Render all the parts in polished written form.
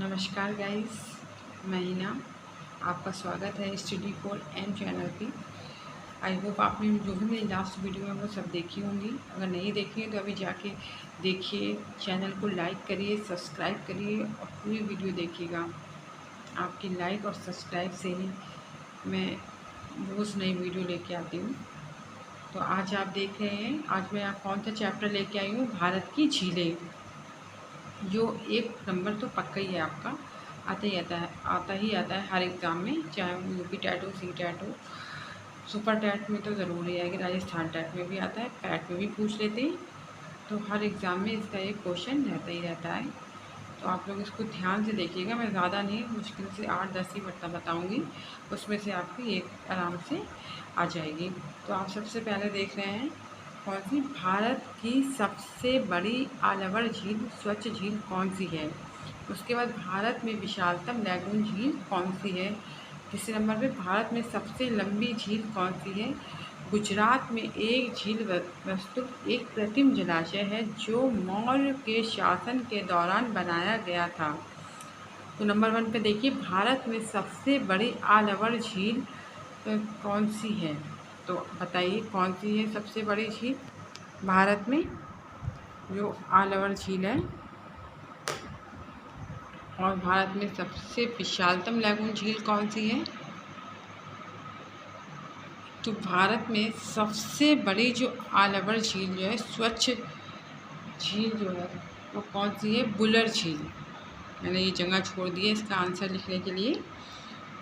नमस्कार गाइस, मैं हिना। आपका स्वागत है Study4N चैनल पे। आई होप आपने जो भी मेरी लास्ट वीडियो है वो सब देखी होंगी। अगर नहीं देखी है तो अभी जाके देखिए, चैनल को लाइक करिए, सब्सक्राइब करिए और पूरी वीडियो देखिएगा। आपकी लाइक और सब्सक्राइब से ही मैं रोज़ नई वीडियो लेके आती हूँ। तो आज आप देख रहे हैं, आज मैं कौन सा चैप्टर लेके आई हूँ, भारत की झीलें। जो एक नंबर तो पक्का ही है आपका, आता ही आता है हर एग्ज़ाम में, चाहे वो यूपी टैट हो, सी टैट हो, सुपर टैट में तो ज़रूर ही आएगी, राजस्थान टैट में भी आता है, पैट में भी पूछ लेते हैं। तो हर एग्ज़ाम में इसका एक क्वेश्चन रहता ही रहता है। तो आप लोग इसको ध्यान से देखिएगा। मैं ज़्यादा नहीं, मुश्किल से 8-10 ही बताऊँगी, उसमें से आपकी एक आराम से आ जाएगी। तो आप सबसे पहले देख रहे हैं कौन सी, भारत की सबसे बड़ी आलवर झील, स्वच्छ झील कौन सी है। उसके बाद भारत में विशालतम लैगून झील कौन सी है। तीसरे नंबर पे भारत में सबसे लंबी झील कौन सी है। गुजरात में एक झील वस्तु एक कृत्रिम जलाशय है जो मौर्य के शासन के दौरान बनाया गया था। तो नंबर 1 पे देखिए, भारत में सबसे बड़ी आलवर झील कौन सी है। तो बताइए कौन सी है सबसे बड़ी झील भारत में, जो आलवर झील है। और भारत में सबसे विशालतम लैगून झील कौन सी है। तो भारत में सबसे बड़ी जो आलवर झील जो है, स्वच्छ झील जो है, वो कौन सी है, बुलर झील। मैंने ये जगह छोड़ दी है इसका आंसर लिखने के लिए,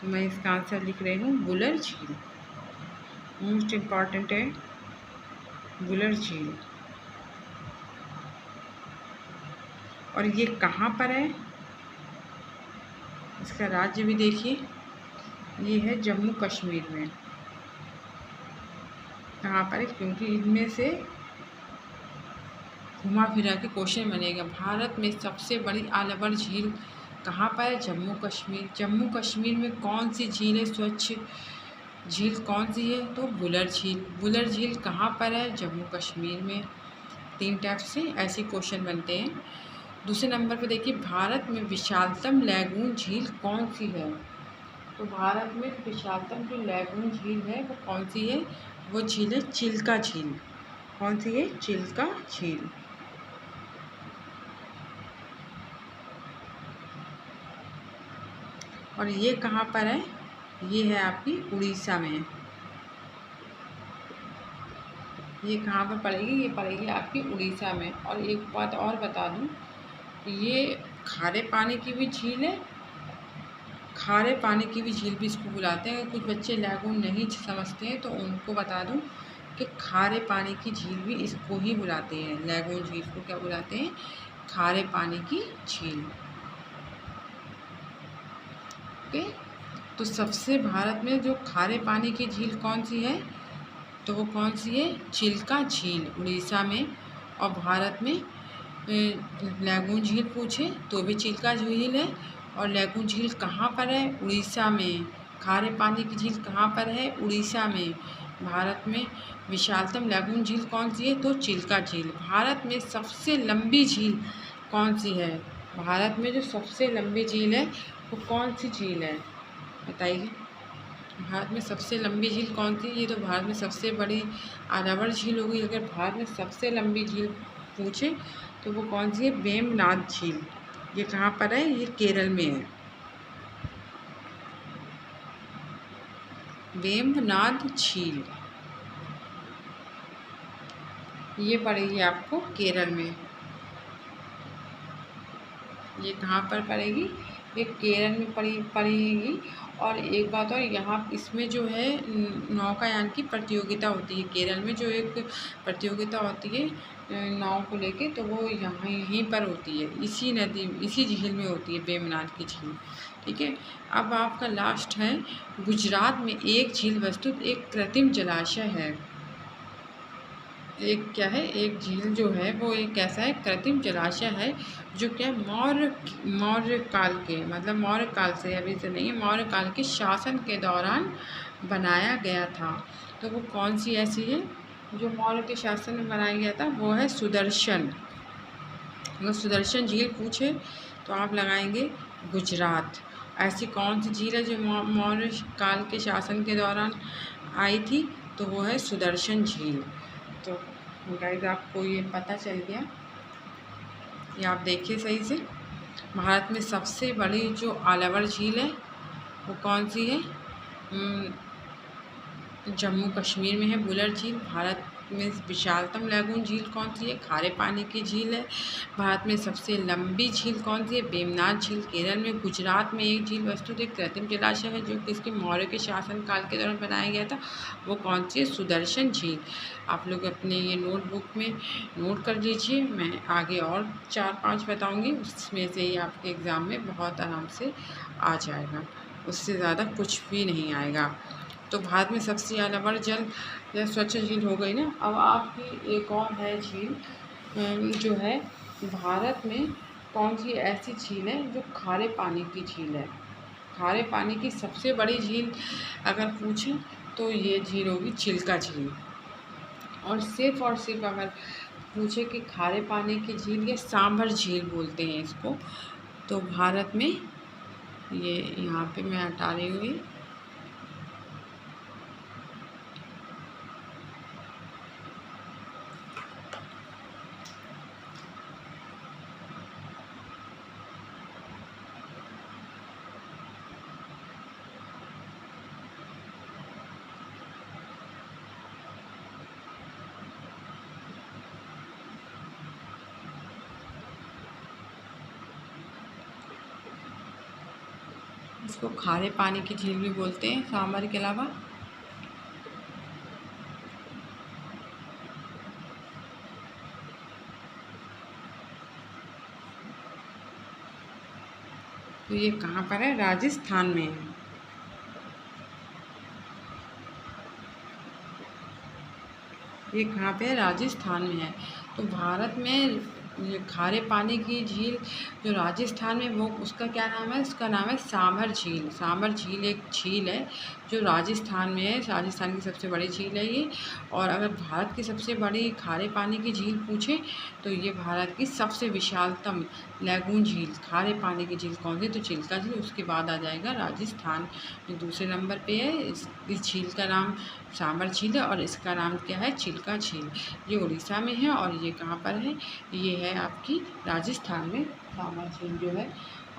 तो मैं इसका आंसर लिख रही हूँ बुलर झील। मोस्ट इम्पॉर्टेंट है बुलर झील। और ये कहाँ पर है, इसका राज्य भी देखिए, ये है जम्मू कश्मीर में। कहाँ पर है, क्योंकि इनमें से घुमा फिरा के क्वेश्चन बनेगा। भारत में सबसे बड़ी आलवर झील कहाँ पर है, जम्मू कश्मीर। जम्मू कश्मीर में कौन सी झील है, स्वच्छ झील कौन सी है, तो बुलर झील। बुलर झील कहाँ पर है, जम्मू कश्मीर में। 3 टाइप से ऐसे क्वेश्चन बनते हैं। दूसरे नंबर पर देखिए, भारत में विशालतम लैगून झील कौन सी है। तो भारत में विशालतम जो लैगून झील है वो कौन सी है, वो झील है चिल्का झील। कौन सी है, चिल्का झील। और ये कहाँ पर है, ये है आपकी उड़ीसा में। ये कहाँ पर पड़ेगी, ये पड़ेगी आपकी उड़ीसा में। और एक बात और बता दूँ, ये खारे पानी की भी झील है, खारे पानी की भी झील भी इसको बुलाते हैं। कुछ बच्चे लैगून नहीं समझते हैं तो उनको बता दूं कि खारे पानी की झील भी इसको ही बुलाते हैं। लैगून झील को क्या बुलाते हैं, खारे पानी की झील। ओके, तो सबसे भारत में जो खारे पानी की झील कौन सी है, तो वो कौन सी है, चिल्का झील, उड़ीसा में। और भारत में लैगून झील पूछे तो भी चिल्का झील है। और लैगून झील कहाँ पर है, उड़ीसा में। खारे पानी की झील कहाँ पर है, उड़ीसा में। भारत में विशालतम लैगून झील कौन सी है, तो चिल्का झील। भारत में सबसे लंबी झील कौन सी है, भारत में जो सबसे लंबी झील है वो कौन सी झील है, बताइए। भारत में सबसे लंबी झील कौन सी, ये तो भारत में सबसे बड़ी आरावल झील होगी। अगर भारत में सबसे लंबी झील पूछे तो वो कौन सी है, वेम्बनाड झील। ये कहाँ पर है, ये केरल में है, वेम्बनाड झील। ये पड़ेगी आपको केरल में। ये कहाँ पर पड़ेगी, ये केरल में पड़ेगी। और एक बात और, यहाँ इसमें जो है नौकायान की प्रतियोगिता होती है। केरल में जो एक प्रतियोगिता होती है नाव को लेके, तो वो यहीं पर होती है, इसी नदी, इसी झील में होती है, वेम्बनाड की झील। ठीक है, अब आपका लास्ट है, गुजरात में एक झील वस्तुत एक कृत्रिम जलाशय है। एक क्या है, एक झील जो है वो एक कैसा है, कृत्रिम जलाशय है, जो क्या मौर्य काल के, मतलब मौर्य काल से, अभी से नहीं, मौर्य काल के शासन के दौरान बनाया गया था। तो वो कौन सी ऐसी है जो मौर्य के शासन में बनाया गया था, वो है सुदर्शन। अगर सुदर्शन झील पूछे तो आप लगाएंगे गुजरात। ऐसी कौन सी झील है जो मौर्य काल के शासन के दौरान आई थी? तो वो है सुदर्शन झील। तो गाइस आपको ये पता चल गया, ये आप देखिए सही से। भारत में सबसे बड़ी जो आलावर झील है वो कौन सी है? जम्मू कश्मीर में है बुलर झील। भारत में विशालतम लैगून झील कौन सी है? खारे पानी की झील है। भारत में सबसे लंबी झील कौन सी है? वेमनाथ झील केरल में। गुजरात में एक झील वस्तुतः एक कृत्रिम जलाशय है जो किसके मौर्य के शासन काल के दौरान बनाया गया था, वो कौन सी है? सुदर्शन झील। आप लोग अपने ये नोटबुक में नोट कर लीजिए, मैं आगे और 4-5 बताऊँगी, उसमें से ही आपके एग्ज़ाम में बहुत आराम से आ जाएगा, उससे ज़्यादा कुछ भी नहीं आएगा। तो भारत में सबसे आलावर जल या स्वच्छ झील हो गई ना। अब आपकी एक और है झील जो है भारत में कौन सी ऐसी झील है जो खारे पानी की झील है? खारे पानी की सबसे बड़ी झील अगर पूछें तो ये झील होगी चिल्का झील। और सिर्फ अगर पूछे कि खारे पानी की झील या सांभर झील बोलते हैं इसको, तो भारत में ये यहाँ पे मैं हटा रही हूँ, इसको खारे पानी की झील भी बोलते हैं सांभर के अलावा। तो ये कहाँ पर है? राजस्थान में है। ये कहाँ पे है? राजस्थान में है। तो भारत में ये खारे पानी की झील जो राजस्थान में, वो उसका क्या नाम है? उसका नाम है सांभर झील। सांभर झील एक झील है जो राजस्थान में है, राजस्थान की सबसे बड़ी झील है ये। और अगर भारत की सबसे बड़ी खारे पानी की झील पूछे तो ये भारत की सबसे विशालतम लैगून झील, खारे पानी की झील कौन सी? तो चिल्का झील। उसके बाद आ जाएगा राजस्थान जो दूसरे नंबर पे है। इस झील का नाम सांभर झील है और इसका नाम क्या है? चिल्का झील। ये उड़ीसा में है और ये कहाँ पर है? ये है आपकी राजस्थान में सांभर झील जो है।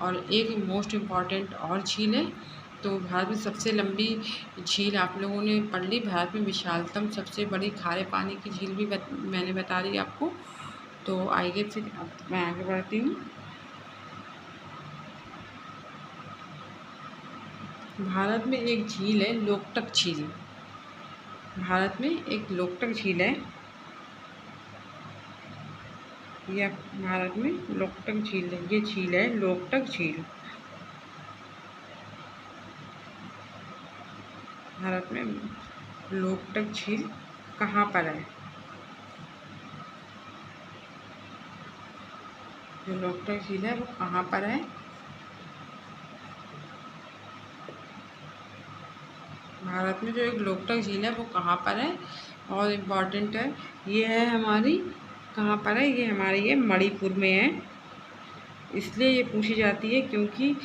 और एक मोस्ट इम्पॉर्टेंट और झील है, तो भारत में सबसे लंबी झील आप लोगों ने पढ़ ली। भारत में विशालतम सबसे बड़ी खारे पानी की झील भी मैंने बता दी आपको। तो आइए फिर अब मैं आगे बढ़ती हूँ। भारत में एक झील है लोकटक झील। भारत में एक लोकटक झील है, यह भारत में लोकटक झील है। ये झील है लोकटक झील। भारत में लोकटक झील कहाँ पर है? जो लोकटक झील है वो कहाँ पर है? भारत में जो एक लोकटक झील है वो कहाँ पर है? और इम्पॉर्टेंट है, ये है हमारी, कहाँ पर है? ये हमारी ये मणिपुर में है। इसलिए ये पूछी जाती है क्योंकि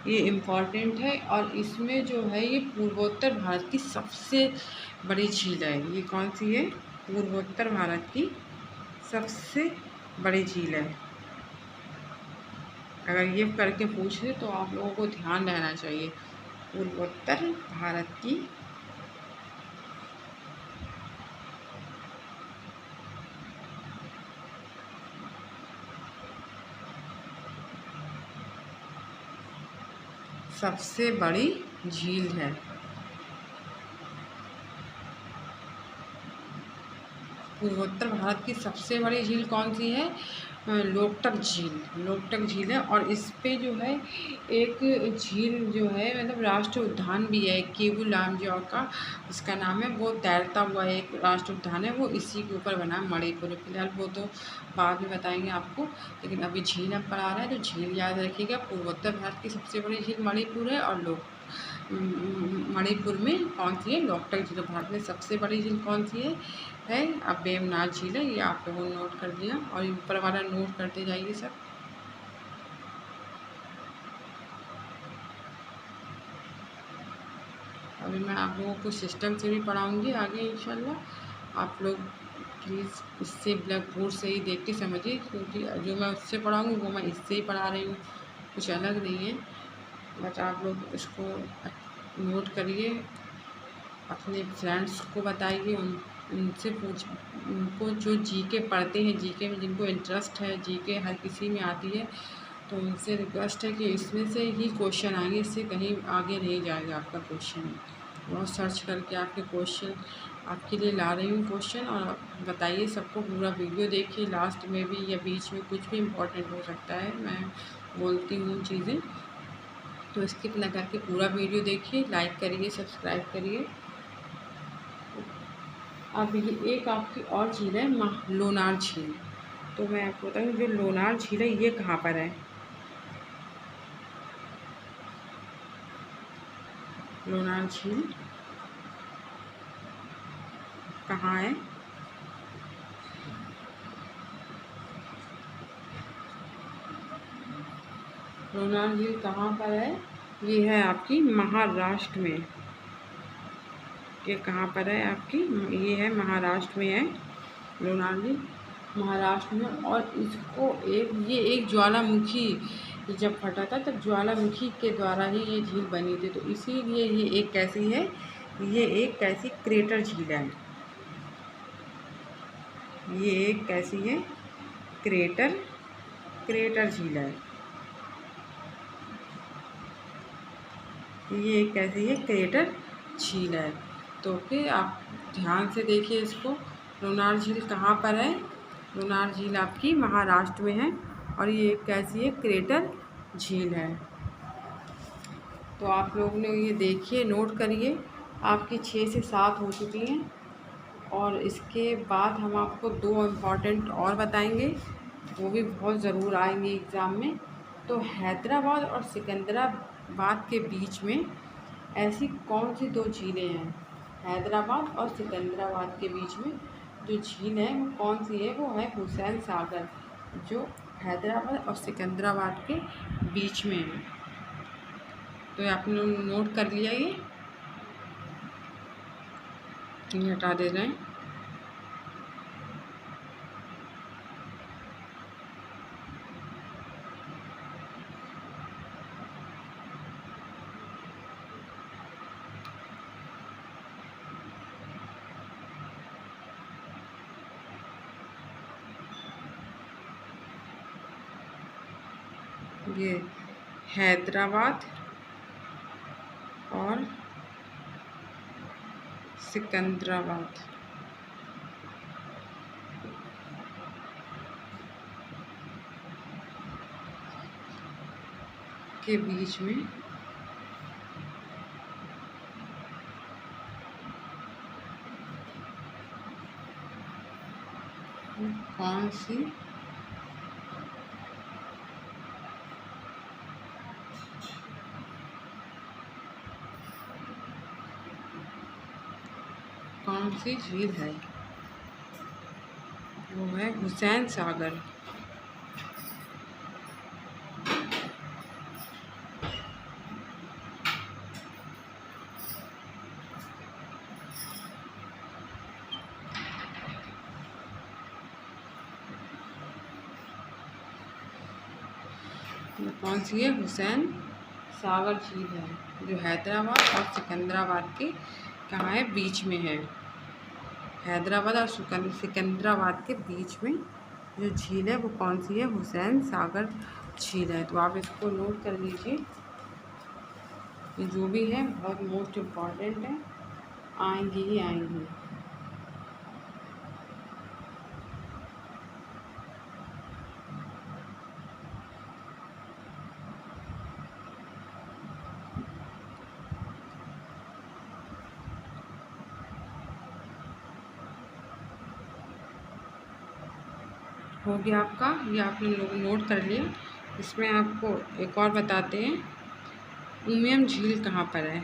ये इम्पॉर्टेंट है और इसमें जो है ये पूर्वोत्तर भारत की सबसे बड़ी झील है। ये कौन सी है? पूर्वोत्तर भारत की सबसे बड़ी झील है। अगर ये करके पूछे तो आप लोगों को ध्यान रहना चाहिए, पूर्वोत्तर भारत की सबसे बड़ी झील है। पूर्वोत्तर भारत की सबसे बड़ी झील कौन सी है? लोकटक झील। लोकटक झील है। और इस पे जो है एक झील जो है, मतलब राष्ट्रीय उद्यान भी है केवू लामजाओ का, इसका नाम है। वो तैरता हुआ एक राष्ट्रीय उद्यान है, वो इसी के ऊपर बना है मणिपुर। फिलहाल वो तो बाद में बताएंगे आपको, लेकिन अभी झील हम पढ़ा रहे हैं तो झील याद रखिएगा। पूर्वोत्तर भारत की सबसे बड़ी झील मणिपुर है और मणिपुर में कौन सी है? लोकटक झील। भारत में सबसे बड़ी झील कौन सी है? अब वेमनाथ झील है। ये आप लोगों ने नोट कर लिया और ऊपर वाला नोट करते जाइए सब। अभी मैं आप लोगों को सिस्टम से भी पढ़ाऊँगी आगे इंशाल्लाह। आप लोग प्लीज़ इससे ब्लैक बोर्ड से ही देख के समझिए, क्योंकि जो मैं उससे पढ़ाऊँगी वो मैं इससे ही पढ़ा रही हूँ, कुछ अलग नहीं है। बट आप लोग इसको नोट करिए, अपने फ्रेंड्स को बताइए, उनसे उनको जो जीके पढ़ते हैं, जीके में जिनको इंटरेस्ट है, जीके हर किसी में आती है, तो उनसे रिक्वेस्ट है कि इसमें से ही क्वेश्चन आएंगे, इससे कहीं आगे नहीं जाएगा आपका क्वेश्चन। बहुत सर्च करके आपके क्वेश्चन आपके लिए ला रही हूँ क्वेश्चन, और बताइए सबको। पूरा वीडियो देखिए, लास्ट में भी या बीच में कुछ भी इम्पोर्टेंट हो सकता है, मैं बोलती हूँ चीज़ें, तो स्किप ना करके पूरा वीडियो देखिए, लाइक करिए, सब्सक्राइब करिए। अब ये एक आपकी और झील है लोनार झील। तो मैं आपको बताऊँ जो लोनार झील है ये कहाँ पर है। लोनार झील कहाँ है? लोनार झील कहाँ पर है? ये है आपकी महाराष्ट्र में। ये कहाँ पर है आपकी? ये है महाराष्ट्र में है लोनार झील, महाराष्ट्र में। और इसको ये एक ज्वालामुखी जब फटा था तब ज्वालामुखी के द्वारा ही ये झील बनी थी, तो इसीलिए ये एक कैसी है, ये एक कैसी क्रेटर झील है। ये एक कैसी है? क्रेटर झील है। ये एक कैसी है? क्रेटर झील है। तो फिर आप ध्यान से देखिए इसको। लोनार झील कहाँ पर है? लोनार झील आपकी महाराष्ट्र में है, और ये एक कैसी है? क्रेटर झील है। तो आप लोगों ने ये देखिए, नोट करिए। आपकी 6 से 7 हो चुकी हैं, और इसके बाद हम आपको 2 इम्पॉर्टेंट और बताएंगे, वो भी बहुत ज़रूर आएंगे एग्ज़ाम में। तो हैदराबाद और सिकंदराबाद के बीच में ऐसी कौन सी 2 झीलें हैं? हैदराबाद और सिकंदराबाद के बीच में जो झील है वो कौन सी है? वो है हुसैन सागर, जो हैदराबाद और सिकंदराबाद के बीच में है। तो आपने नोट कर लिया, ये हटा दे रहे हैं। ये हैदराबाद और सिकंदराबाद के बीच में कौन सी झील है? वो है हुसैन सागर। कौन सी है? हुसैन सागर झील है, जो हैदराबाद और सिकंदराबाद के कहाँ है? बीच में है। हैदराबाद और सिकंदराबाद के बीच में जो झील है वो कौन सी है? हुसैन सागर झील है। तो आप इसको नोट कर लीजिए, ये जो भी है बहुत मोस्ट इम्पॉर्टेंट है, आएंगी ही आएंगी। हो गया आपका, ये आपने लोग नोट कर लिया। इसमें आपको एक और बताते हैं, उमियम झील कहाँ पर है?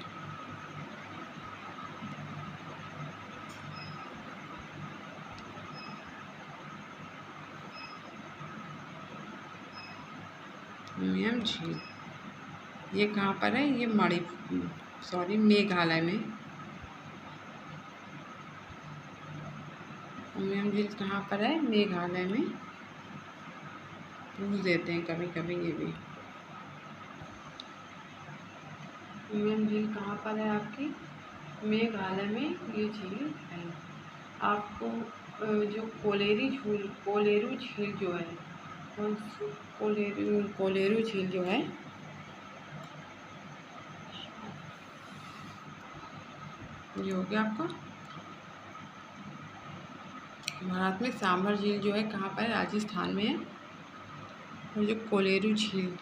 उमियम झील ये कहाँ पर है? ये सॉरी मेघालय में। उमियम झील कहाँ पर है? मेघालय में। पूछ देते हैं कभी कभी ये भी। उमियम झील कहाँ पर है आपकी? मेघालय में ये झील है। आपको जो कोलेरू झील जो है, कौन सी? कोलेरू झील जो है, ये हो गया आपका। भारत में सांभर झील जो है कहाँ पर है? राजस्थान में है। और जो कोलेरू झील,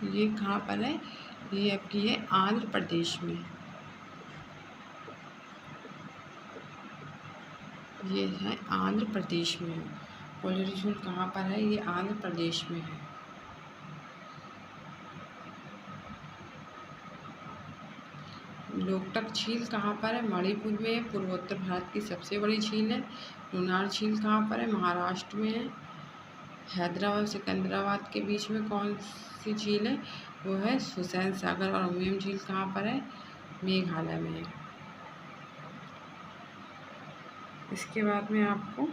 ये कहाँ पर है? ये आपकी है आंध्र प्रदेश में। ये है आंध्र प्रदेश में है। कोलेरू झील कहाँ पर है? ये आंध्र प्रदेश में है। लोकटक झील कहाँ पर है? मणिपुर में है। पूर्वोत्तर भारत की सबसे बड़ी झील है। लोनार झील कहाँ पर है? महाराष्ट्र में है। हैदराबाद सिकंदराबाद के बीच में कौन सी झील है? वो है हुसैन सागर। और उमियम झील कहाँ पर है? मेघालय में है। इसके बाद में आपको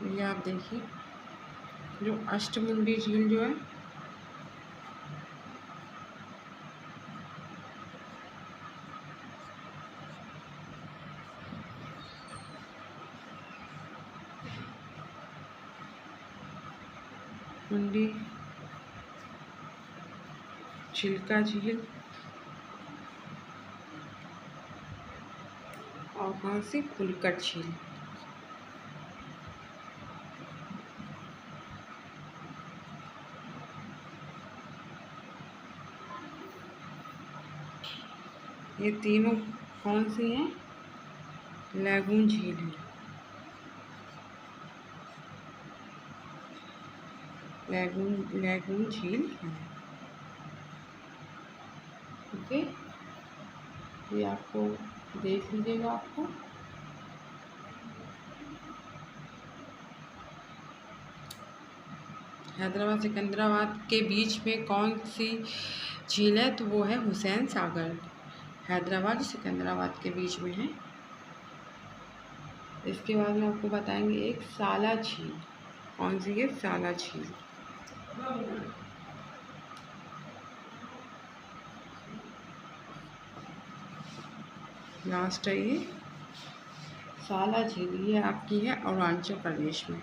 ये आप देखिए, जो अष्टमुंडी झील जो है, मुंडी चिल्का झील, और कौन सी? पुलकट झील। ये तीनों कौन सी हैं? लैगून झील है। लैगून झील है। ओके, ये आपको देख लीजिएगा। आपको हैदराबाद सिकंदराबाद के बीच में कौन सी झील है? तो वो है हुसैन सागर। हैदराबाद सिकंदराबाद के बीच में है। इसके बाद में आपको बताएंगे एक साला झील। कौन सी है? साला झील। लास्ट है ये साला झील। ये आपकी है अरुणाचल प्रदेश में।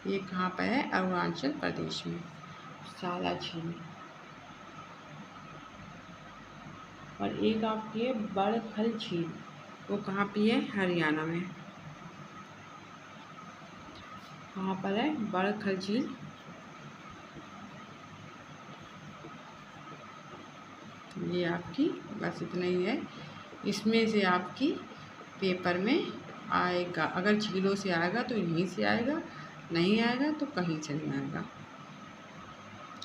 ये कहाँ पर है? अरुणाचल प्रदेश में, साला झील। और एक आपकी है बड़खल झील। वो कहाँ पे है? हरियाणा में। कहाँ पर है? बड़खल झील। ये आपकी बस इतना ही है। इसमें से आपकी पेपर में आएगा। अगर झीलों से आएगा तो यहीं से आएगा, नहीं आएगा तो कहीं से नहीं आएगा।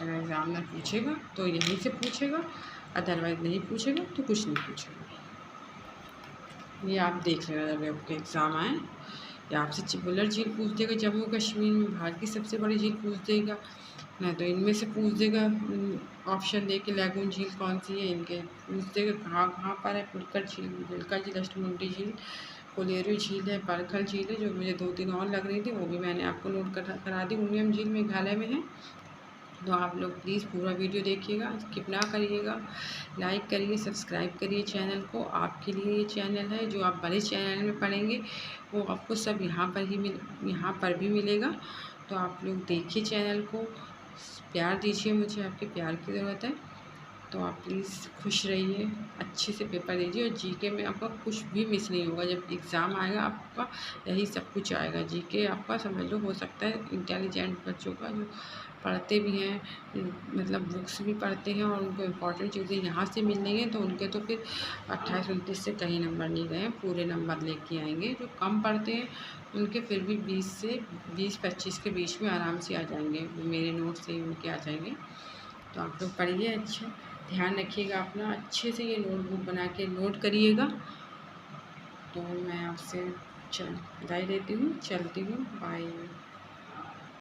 अगर एग्जामिनर पूछेगा तो यहीं से पूछेगा, अदरवाइज नहीं पूछेगा तो कुछ नहीं पूछेगा। ये आप देख लेना जब आपके एग्ज़ाम आए। या आपसे बुलर झील पूछ देगा, जम्मू कश्मीर में भारत की सबसे बड़ी झील पूछ देगा, ना तो इनमें से पूछ देगा ऑप्शन दे के लैगून झील कौन सी है, इनके पूछ देगा कहाँ कहाँ पर है। पुलकट झील, चिल्का झील, अष्टमुंडी झील, कोलेरू झील है, बड़खल झील है, जो मुझे 2-3 और लग रही थी वो भी मैंने आपको नोट करा दी। उमियम झील मेघालय में है। तो आप लोग प्लीज़ पूरा वीडियो देखिएगा, स्किप ना करिएगा, लाइक करिए, सब्सक्राइब करिए चैनल को। आपके लिए ये चैनल है। जो आप बड़े चैनल में पढ़ेंगे वो आपको सब यहाँ पर भी मिलेगा। तो आप लोग देखिए चैनल को, प्यार दीजिए, मुझे आपके प्यार की ज़रूरत है। तो आप प्लीज़ खुश रहिए, अच्छे से पेपर दीजिए। और जीके में आपका कुछ भी मिस नहीं होगा। जब एग्ज़ाम आएगा आपका यही सब कुछ आएगा। जीके आपका समझ लो हो सकता है इंटेलिजेंट बच्चों का, जो पढ़ते भी हैं, मतलब बुक्स भी पढ़ते हैं और उनको इम्पोर्टेंट चीज़ें यहाँ से मिल रही हैं, तो उनके तो फिर 28-29 से कहीं नंबर नहीं गए, पूरे नंबर लेके आएंगे। जो कम पढ़ते हैं उनके फिर भी 20 से 25 के बीच में आराम से आ जाएंगे, मेरे नोट से ही उनके आ जाएंगे। तो आप लोग पढ़िए, अच्छा ध्यान रखिएगा अपना, अच्छे से ये नोटबुक बना के नोट करिएगा। तो मैं आपसे विदाई देती हूँ, चलती हूँ, बाय।